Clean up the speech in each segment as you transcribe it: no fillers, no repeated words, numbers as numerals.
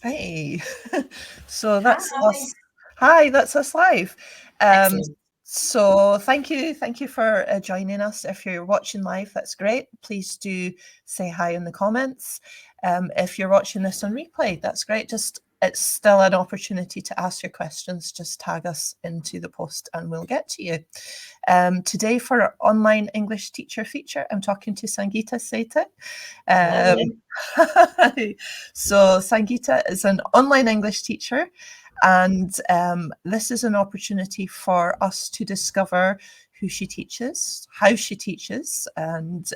Hey, so that's Hi. us. Hi, that's us live. Um, Excellent. so thank you for joining us. If you're watching live, that's great. Please do say hi in the comments. If you're watching this on replay, that's great. Just it's still an opportunity to ask your questions. Just tag us into the post and we'll get to you. Today for our online English teacher feature, I'm talking to Sangeeta Sathe. Lovely. So Sangeeta is an online English teacher, and this is an opportunity for us to discover who she teaches, how she teaches, and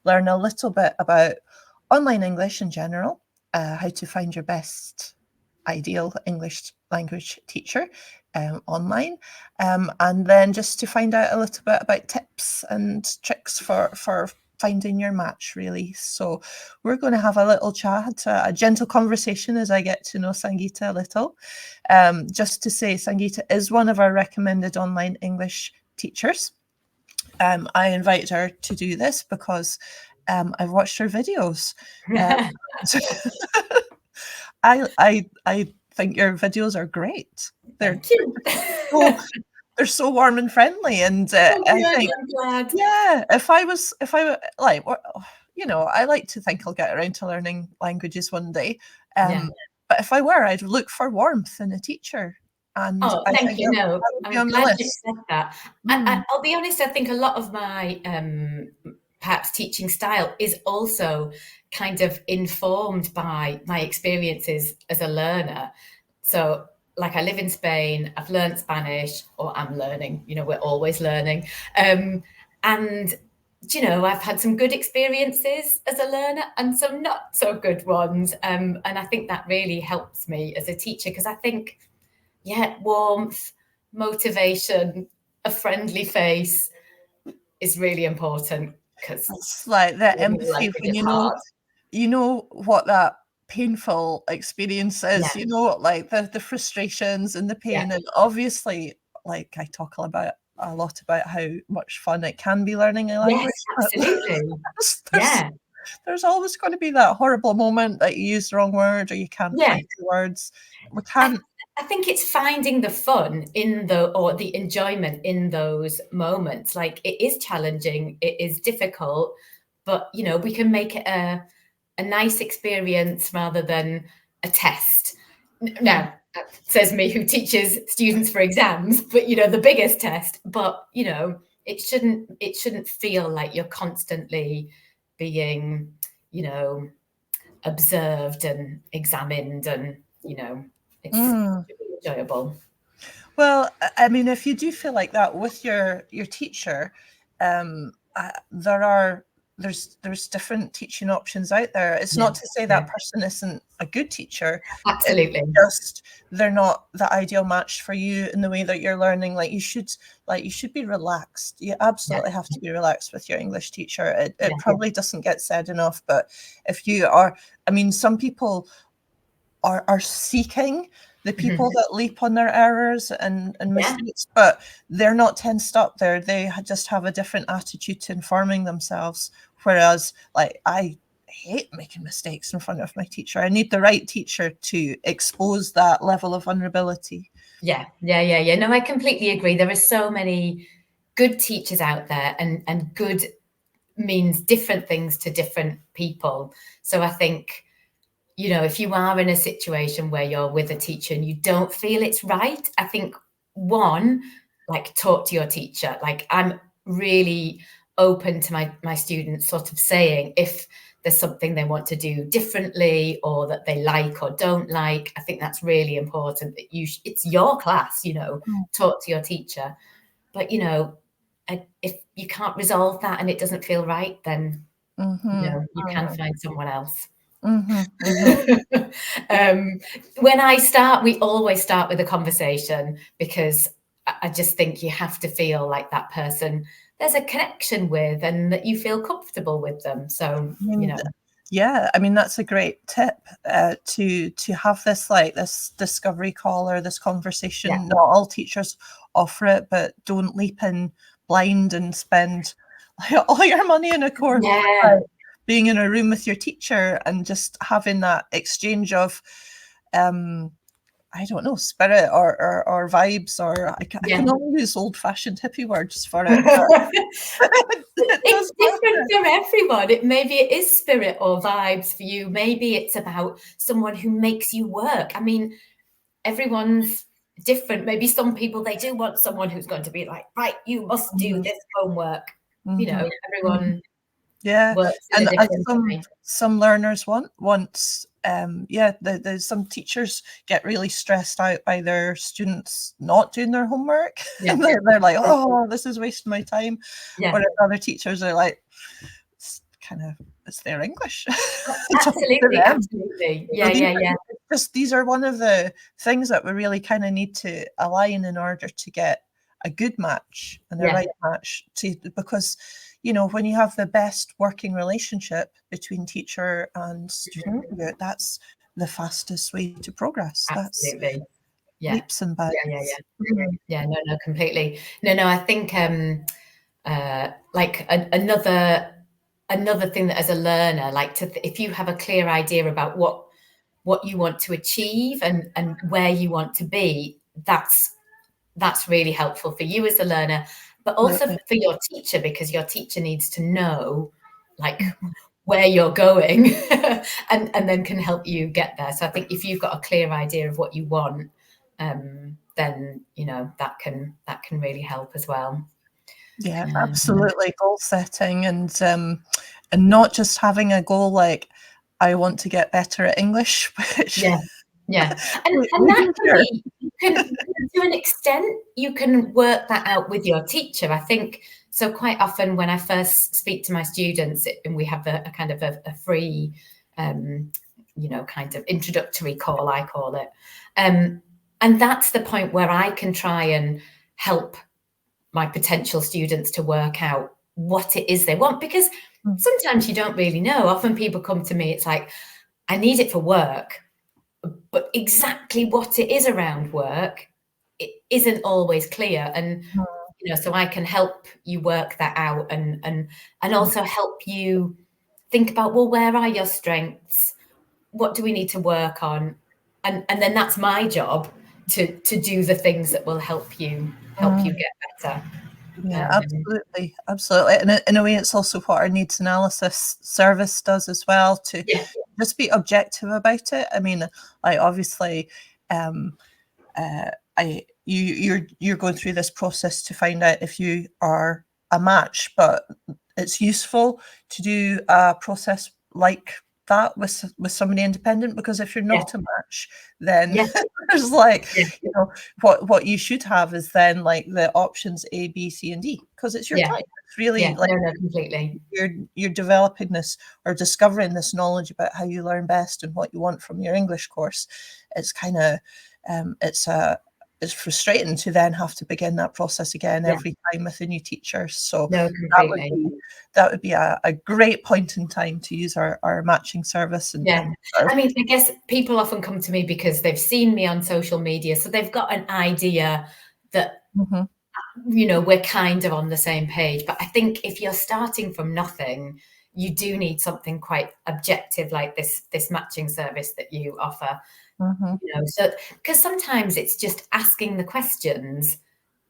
learn a little bit about online English in general, how to find your best ideal English language teacher online, and then just to find out a little bit about tips and tricks for finding your match, really. So we're going to have a little chat, a gentle conversation as I get to know Sangeeta a little. Just to say, Sangeeta is one of our recommended online English teachers. I invited her to do this because I've watched her videos. I think your videos are great. They're Thank you. so they're so warm and friendly, and Oh, I good. think I'm glad. yeah, if I like, you know, I like to think I'll get around to learning languages one day. Yeah. But if I were, I'd look for warmth in a teacher, and Oh, I thank think you. No, that would be I'm on the glad you list. said that. Mm. I'll be honest, I think a lot of my perhaps teaching style is also kind of informed by my experiences as a learner. So, like, I live in Spain, I've learned Spanish, or I'm learning, you know, we're always learning. And you know, I've had some good experiences as a learner and some not so good ones. And I think that really helps me as a teacher because I think, yeah, warmth, motivation, a friendly face is really important because It's like that learning empathy language when is hard. you know what that painful experience Yeah, is, you know, like the frustrations and the yeah. pain, and obviously, like I talk about a lot about how much fun it can be learning a Yes, language, but absolutely. there's Yeah. there's always going to be that horrible moment that you use the wrong word or you can't Yeah. find the words. We I, can't. I think it's finding the fun in or the enjoyment in those moments. Like it is challenging, it is difficult, but you know, we can make it a nice experience rather than a test. Now, that says me who teaches students for exams, but you know, the biggest test. But you know, it shouldn't feel like you're constantly being, you know, observed and examined, and you know, it's Mm. enjoyable. Well, I mean, if you do feel like that with your teacher, there are there's different teaching options out there. It's Yeah, not to say yeah, that person isn't a good teacher. It's absolutely. just they're not the ideal match for you in the way that you're learning. Like you should be relaxed. You Yeah, absolutely have to be relaxed with your English teacher. yeah, It probably doesn't get said enough, but if you are, I mean, some people are seeking the mhm, people that leap on their errors and yeah, mistakes, but they're not tensed up there. They just have a different attitude to informing themselves. Whereas, like, I hate making mistakes in front of my teacher. I need the right teacher to expose that level of vulnerability. yeah, yeah, yeah, yeah. No, I completely agree. There are so many good teachers out there, and good means different things to different people. So I think, you know, if you are in a situation where you're with a teacher and you don't feel it's right, I think one, like talk to your teacher. Like I'm really open to my students sort of saying if there's something they want to do differently or that they like or don't like. I think that's really important that it's your class, you know, talk to your teacher. But you know, if you can't resolve that and it doesn't feel right, then you Mm-hmm. know, you can find someone else. Mm-hmm. Mm-hmm. um, we always start with a conversation because I just think you have to feel like that person there's a connection with and that you feel comfortable with them. So, I you mean, know, yeah, I mean that's a great tip to have this like this discovery call or this yeah, conversation. Not all teachers offer it, but don't leap in blind and spend like, all your money in a course yeah, without being in a room with your teacher and just having that exchange of I don't know, spirit or vibes, or I can only use old-fashioned hippie words for it. It's different for everyone. Maybe it is spirit or vibes for you. Maybe it's about someone who makes you work. I mean, everyone's different. Maybe some people, they do want someone who's going to be like, right, you must do this homework. You know, everyone works in a different way. Some learners want some teachers get really stressed out by their students not doing their homework. And they're like, oh, this is wasting my time. Or other teachers are like, it's their English. Absolutely. These are one of the things that we really kind of need to align in order to get a good match and the right match, because when you have the best working relationship between teacher and student, that's the fastest way to progress. Absolutely. That's leaps and bounds. No, completely. No, I think like another thing that as a learner, like if you have a clear idea about what you want to achieve and where you want to be, that's really helpful for you as the learner, but also for your teacher, because your teacher needs to know like where you're going and then can help you get there. So I think if you've got a clear idea of what you want, then that can really help as well. Yeah, absolutely. Goal setting and not just having a goal like, I want to get better at English. Which and that can be, to an extent, you can work that out with your teacher. I think so. Quite often, when I first speak to my students, and we have a kind of a free, kind of introductory call, I call it, and that's the point where I can try and help my potential students to work out what it is they want, because sometimes you don't really know. Often people come to me, it's like, I need it for work, but exactly what it is around work, it isn't always clear. And so I can help you work that out and also help you think about, well, where are your strengths? What do we need to work on? And then that's my job to do the things that will help you get better. Yeah, absolutely. And in a way, it's also what our needs analysis service does as well, to just be objective about it. I mean, like, obviously, you're going through this process to find out if you are a match, but it's useful to do a process like that with somebody independent, because if you're not a match, then there's like, what you should have is then like the options A, B, C, and D, because it's your time. It's really like completely. You're developing this or discovering this knowledge about how you learn best and what you want from your English course. It's kind of it's frustrating to then have to begin that process again every time with a new teacher. So that would be a great point in time to use our matching service. And I mean, I guess people often come to me because they've seen me on social media, so they've got an idea that we're kind of on the same page. But I think if you're starting from nothing, you do need something quite objective like this matching service that you offer. So because sometimes it's just asking the questions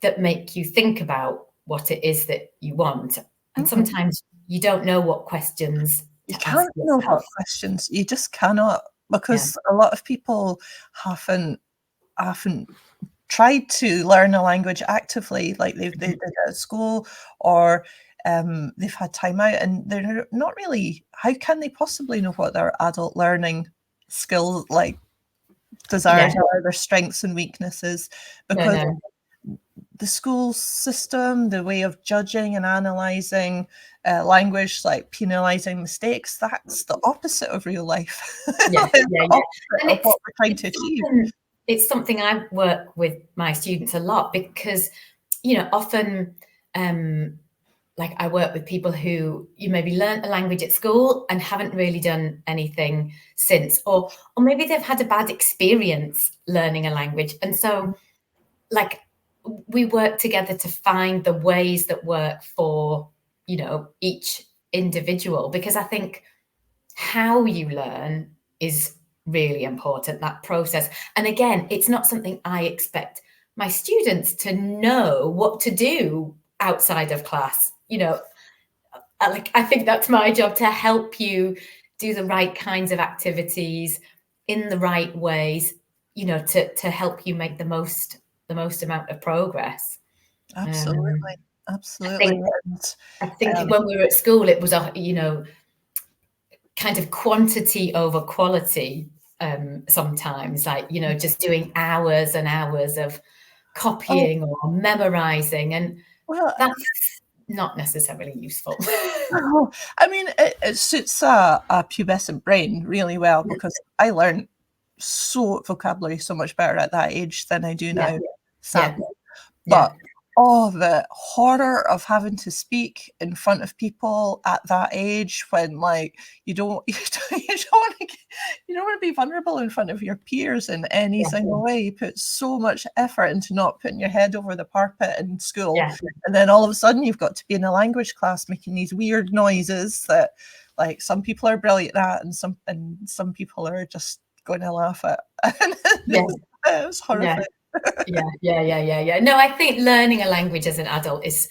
that make you think about what it is that you want, and sometimes you don't know what questions you can't know what questions. You just cannot, because a lot of people haven't tried to learn a language actively, like they did at school, or they've had time out, and they're not really. How can they possibly know what their adult learning skills, like desires are, their strengths and weaknesses? Because the school system, the way of judging and analysing language, like penalising mistakes, that's the opposite of real life. And of what we're trying to achieve. It's something I work with my students a lot, because often like I work with people who you maybe learned a language at school and haven't really done anything since, or maybe they've had a bad experience learning a language, and so like we work together to find the ways that work for each individual, because I think how you learn is really important, that process. And again, it's not something I expect my students to know what to do outside of class. You know, I think that's my job, to help you do the right kinds of activities in the right ways, you know, to help you make the most amount of progress. Absolutely. Absolutely. I think when we were at school, it was a, you know, kind of quantity over quality, sometimes, like, you know, just doing hours and hours of copying or memorizing, and that's not necessarily useful. I mean, it suits a pubescent brain really well, because I learned vocabulary so much better at that age than I do now, sadly. But the horror of having to speak in front of people at that age, when like you don't want to be vulnerable in front of your peers in any single way. You put so much effort into not putting your head over the parapet in school, and then all of a sudden you've got to be in a language class making these weird noises that, like, some people are brilliant at, and some people are just going to laugh at. It was horrific. Yeah. No, I think learning a language as an adult is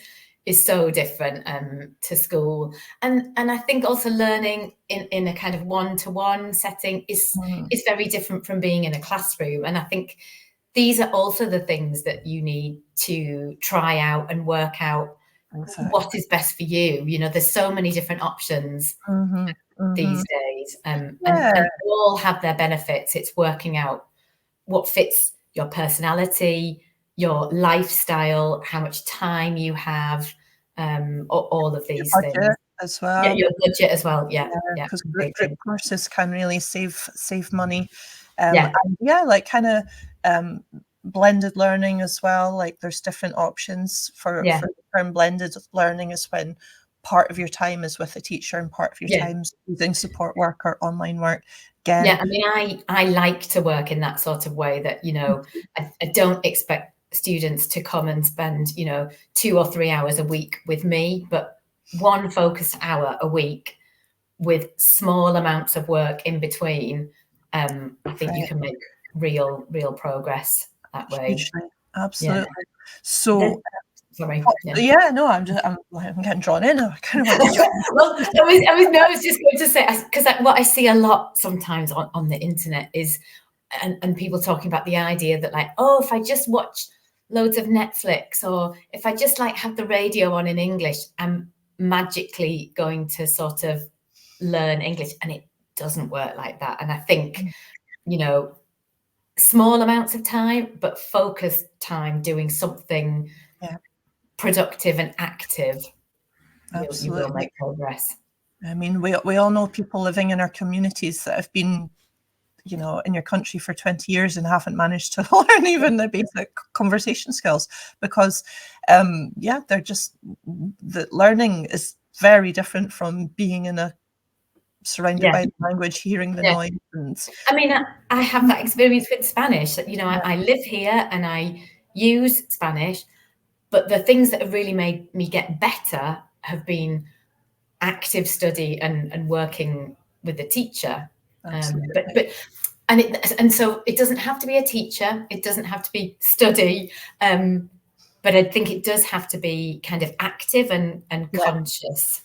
so different to school, and I think also learning in a kind of one-to-one setting is very different from being in a classroom. And I think these are also the things that you need to try out and work out what is best for you. You know, there's so many different options these days, and they all have their benefits. It's working out what fits your personality, your lifestyle, how much time you have, all of these things as well. Yeah, your budget as well. Because group courses can really save money. Blended learning as well. Like, there's different options for the term blended learning, is when part of your time is with a teacher and part of your time is using support work or online work. I mean, I like to work in that sort of way, that, you know, I don't expect students to come and spend, you know, 2 or 3 hours a week with me, but one focused hour a week with small amounts of work in between. I think you can make real progress that way. Hugely. Absolutely. So sorry. I'm getting drawn in. I kind of want to well, I was just going to say, because what I see a lot sometimes on the internet is, and people talking about the idea that, like, oh, if I just watch loads of Netflix, or if I just like have the radio on in English, I'm magically going to sort of learn English. And it doesn't work like that. And I think, you know, small amounts of time, but focused time doing something productive and active, you will make progress. I mean, we all know people living in our communities that have been, you know, in your country for 20 years and haven't managed to learn even the basic conversation skills, because they're just, the learning is very different from being in a surrounded by language, hearing the noise. And I mean, I have that experience with Spanish. You know, I live here and I use Spanish, but the things that have really made me get better have been active study and working with a teacher. And so it doesn't have to be a teacher, it doesn't have to be study, but I think it does have to be kind of active and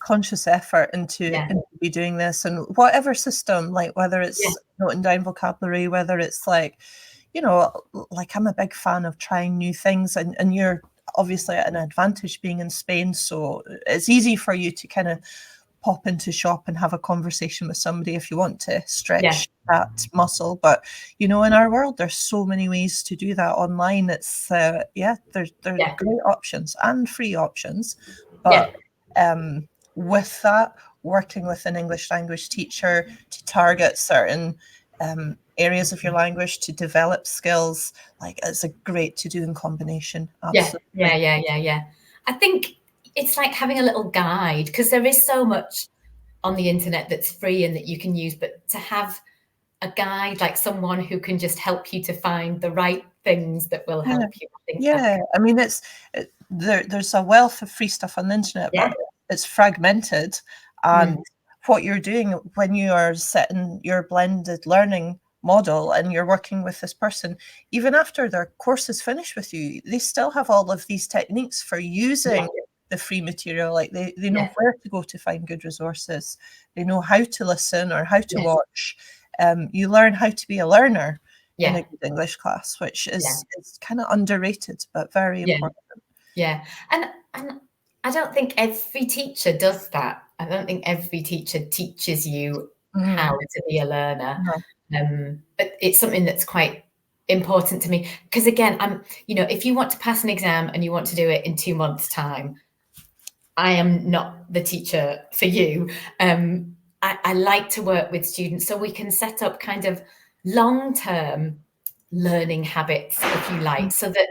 conscious effort into be doing this, and whatever system, like whether it's noting down vocabulary, whether it's like, you know, like, I'm a big fan of trying new things, and you're obviously at an advantage being in Spain, so it's easy for you to kind of pop into shop and have a conversation with somebody if you want to stretch that muscle. But, you know, in our world, there's so many ways to do that online. It's there's great options and free options, but with that, working with an English language teacher to target certain areas of your language to develop skills, like, it's a great to do in combination. Absolutely. Yeah. I think it's like having a little guide, because there is so much on the internet that's free and that you can use, but to have a guide, like someone who can just help you to find the right things that will help you. I mean, there's a wealth of free stuff on the internet, but it's fragmented, and what you're doing when you are setting your blended learning model and you're working with this person, even after their course is finished with you, they still have all of these techniques for using the free material. Like they know where to go to find good resources. They know how to listen or how to watch. You learn how to be a learner in a good English class, which is kind of underrated, but very important. Yeah. And I don't think every teacher does that. I don't think every teacher teaches you how to be a learner. But it's something that's quite important to me, because again, if you want to pass an exam and you want to do it in 2 months' time, I am not the teacher for you. I like to work with students so we can set up kind of long-term learning habits, if you like, so that,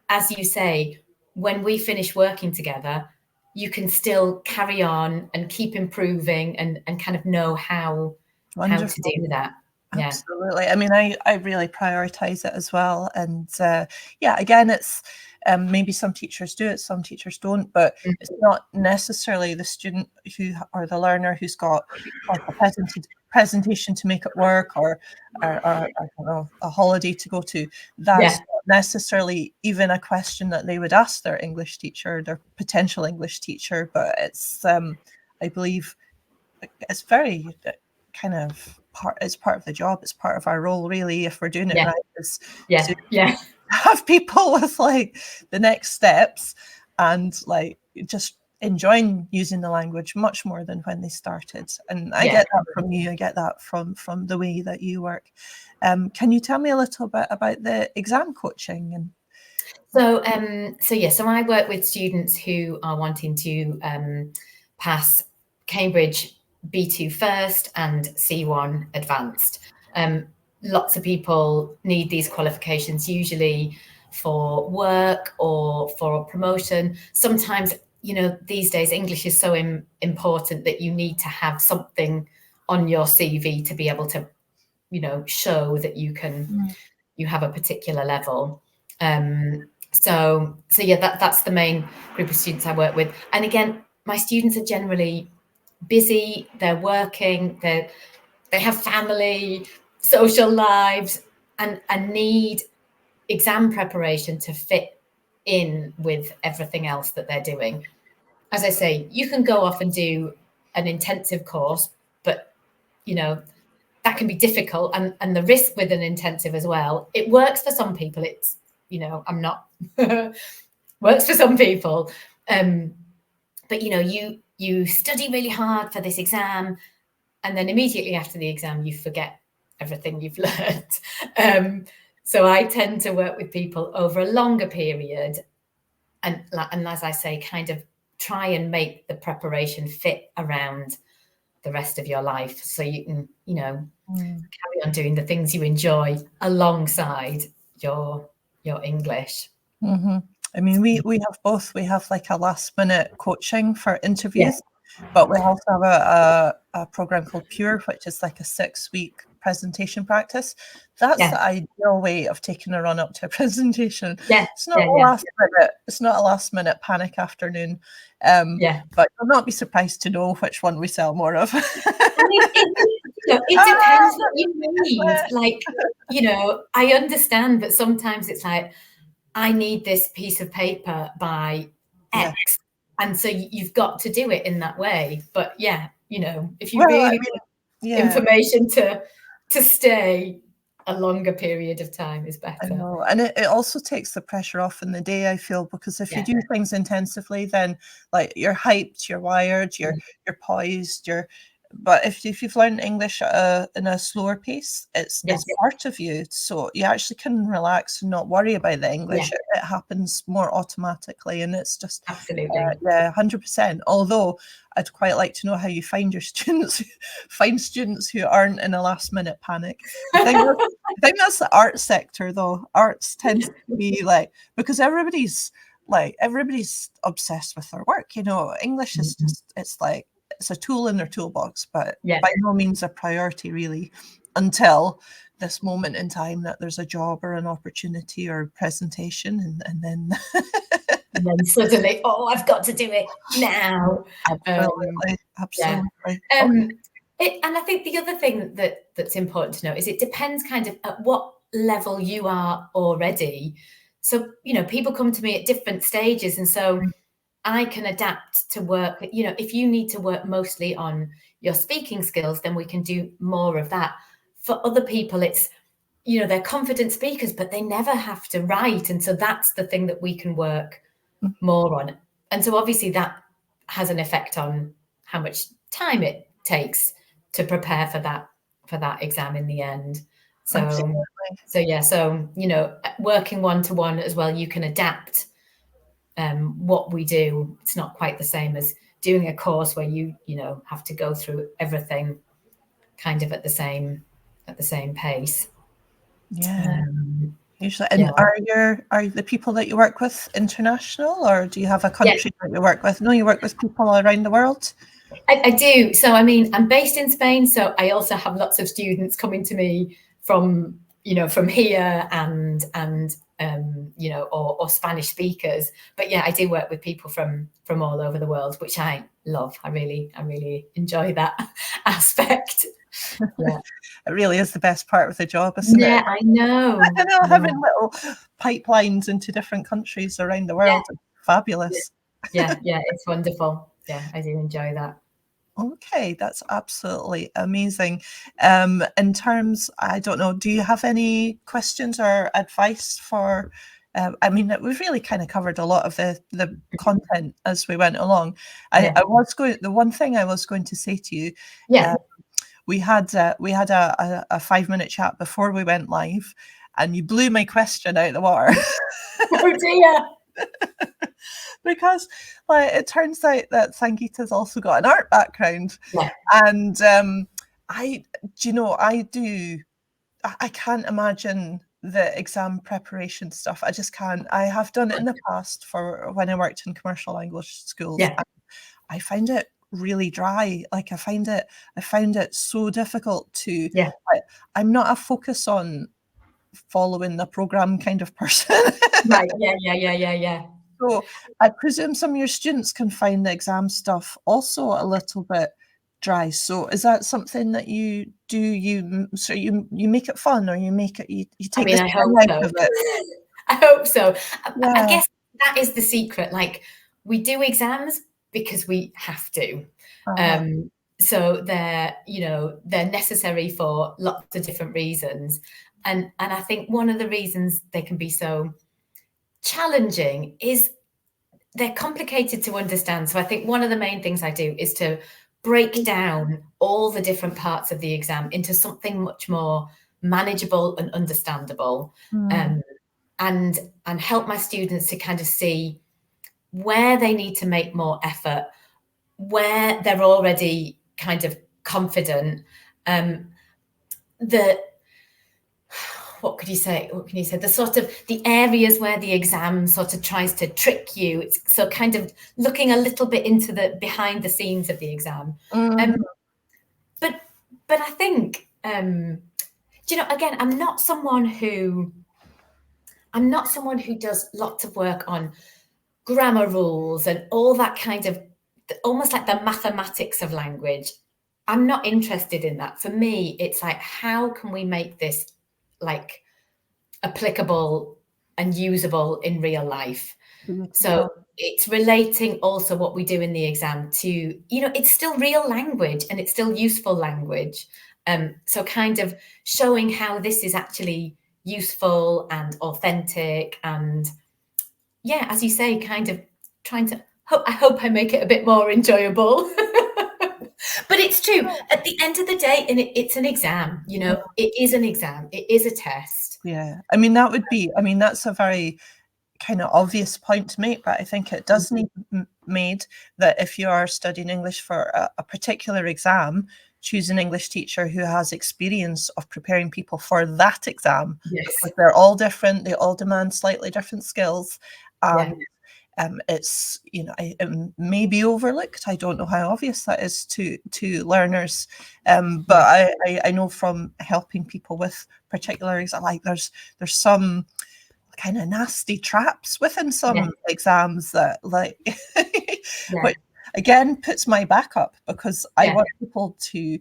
as you say, when we finish working together, you can still carry on and keep improving and kind of know how to do that. Absolutely. I mean, I really prioritize it as well. And again, it's maybe some teachers do it, some teachers don't, but it's not necessarily the student or the learner who's got like a presentation to make at work or I don't know, a holiday to go to. That's not necessarily even a question that they would ask their English teacher, their potential English teacher, but it's I believe it's very kind of it's part of the job. It's part of our role, really, if we're doing it right, is to have people with like the next steps and like just enjoying using the language much more than when they started. And I get that from you. I get that from the way that you work. Can you tell me a little bit about the exam coaching? And so I work with students who are wanting to pass Cambridge B2 first and C1 advanced. Lots of people need these qualifications, usually for work or for a promotion. Sometimes, these days English is so important that you need to have something on your CV to be able to, show that you have a particular level. That's the main group of students I work with. And again, my students are generally busy, they're working, they have family, social lives, and need exam preparation to fit in with everything else that they're doing. As I say, you can go off and do an intensive course, but that can be difficult, and the risk with an intensive as well. It works for some people. It's I'm not works for some people, but you study really hard for this exam, and then immediately after the exam you forget everything you've learned. So I tend to work with people over a longer period, and as I say, kind of try and make the preparation fit around the rest of your life, so you can carry on doing the things you enjoy alongside your English. I mean, we have both. We have like a last minute coaching for interviews, but we also have a program called Pure, which is like a 6-week presentation practice. That's the ideal way of taking a run up to a presentation. It's not last minute. It's not a last minute panic afternoon. But you'll not be surprised to know which one we sell more of. It depends what you need. Like, I understand that sometimes it's like, I need this piece of paper by X. And so you've got to do it in that way. But if you really need information to stay a longer period of time is better. I know. And it also takes the pressure off in the day, I feel, because if you do things intensively, then like you're hyped, you're wired, you're poised, but if you've learned English in a slower pace, it's part of you. So you actually can relax and not worry about the English. It happens more automatically, and it's just absolutely 100%. Although I'd quite like to know how you find your students, find students who aren't in a last minute panic. I think that's the art sector, though. Arts tends to be like, because everybody's obsessed with their work. English is just, it's like, it's a tool in their toolbox, but by no means a priority, really, until this moment in time that there's a job or an opportunity or a presentation, and then and then suddenly, I've got to do it now. Absolutely. And I think the other thing that's important to know is it depends kind of at what level you are already. So, people come to me at different stages. And so I can adapt to work. If you need to work mostly on your speaking skills, then we can do more of that. For other people, it's, they're confident speakers, but they never have to write. And so that's the thing that we can work more on. And so obviously that has an effect on how much time it takes to prepare for that exam in the end. So Absolutely. working one-to-one as well, you can adapt what we do. It's not quite the same as doing a course where you have to go through everything kind of at the same pace. Yeah. Usually. And are the people that you work with international, or do you have a country that you work with? No, you work with people all around the world? I do. So, I'm based in Spain, so I also have lots of students coming to me from here and or Spanish speakers. But yeah, I do work with people from all over the world, which I love. I really enjoy that aspect. Yeah. It really is the best part of the job, isn't it? Yeah, I know. Having little pipelines into different countries around the world is fabulous. Yeah, it's wonderful. Yeah, I do enjoy that. Okay, that's absolutely amazing. In terms, I don't know, do you have any questions or advice for? We've really kind of covered a lot of the content as we went along. The one thing I was going to say to you, we had a 5-minute chat before we went live, and you blew my question out of the water. Oh dear. Because it turns out that Sangeeta's also got an art background. And I can't imagine the exam preparation stuff. I just can't. I have done it in the past for when I worked in commercial language schools. I find it really dry. I found it so difficult to. I'm not a focus on following the program kind of person. Right. Yeah. So I presume some of your students can find the exam stuff also a little bit dry. So is that something that you do? You make it fun, or you take the sting out of it? I hope so. I guess that is the secret. We do exams because we have to. So they're necessary for lots of different reasons. And I think one of the reasons they can be so challenging is they're complicated to understand. So I think one of the main things I do is to break down all the different parts of the exam into something much more manageable and understandable, and help my students to kind of see where they need to make more effort, where they're already kind of confident, what can you say? The sort of the areas where the exam sort of tries to trick you. It's so kind of looking a little bit into the behind the scenes of the exam. But I think, again, I'm not someone who does lots of work on grammar rules and all that kind of almost like the mathematics of language. I'm not interested in that. For me, it's like, how can we make this applicable and usable in real life? So it's relating also what we do in the exam to, it's still real language and it's still useful language. So kind of showing how this is actually useful and authentic, and as you say, kind of trying to I hope I make it a bit more enjoyable. But it's true. At the end of the day, and it's an exam, it is an exam. It is a test. Yeah. That's a very kind of obvious point to make, but I think it does need made that if you are studying English for a particular exam, choose an English teacher who has experience of preparing people for that exam. Because they're all different. They all demand slightly different skills. It's it may be overlooked. I don't know how obvious that is to learners, but I know from helping people with particular exams, there's some kind of nasty traps within some exams that which again puts my back up, because I want people to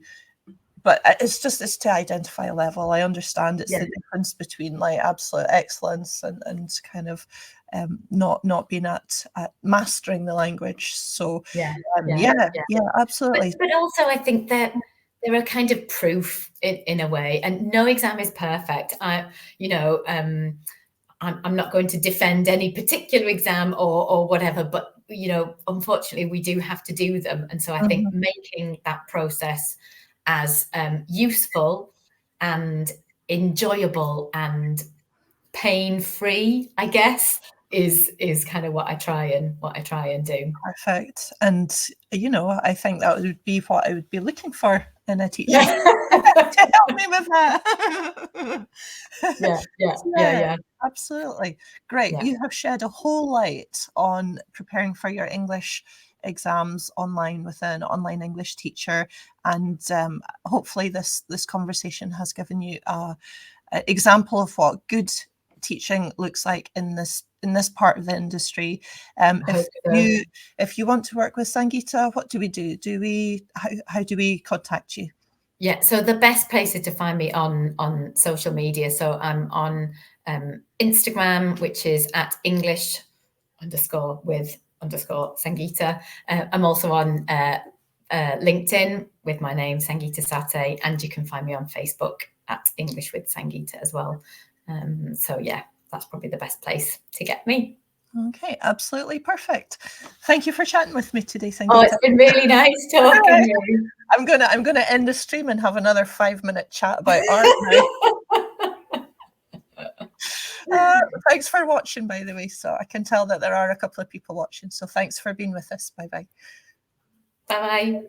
but it's to identify a level. I understand it's the difference between like absolute excellence and kind of not being at mastering the language. So yeah, absolutely. But also I think that there are kind of proof in a way, and no exam is perfect. I'm not going to defend any particular exam or whatever, but unfortunately we do have to do them. And so I think making that process as useful and enjoyable and pain-free, I guess, is kind of what I try and do. Perfect. And I think that would be what I would be looking for in a teacher to help me with that. Yeah. Absolutely. Great. You have shed a whole light on preparing for your English exams online with an online English teacher. And hopefully this conversation has given you an example of what good teaching looks like in this part of the industry. If you want to work with Sangeeta, what do we do? How do we contact you? Yeah, so the best place is to find me on social media. So I'm on Instagram, which is at English_with_Sangeeta. I'm also on LinkedIn with my name, Sangeeta Sathe, and you can find me on Facebook at English with Sangeeta as well. So yeah, that's probably the best place to get me. Okay, absolutely perfect. Thank you for chatting with me today, Sangeeta. Oh, it's been really nice talking to you. I'm gonna end the stream and have another 5-minute chat about art now. Thanks for watching, by the way. So I can tell that there are a couple of people watching. So thanks for being with us. Bye-bye. Bye-bye.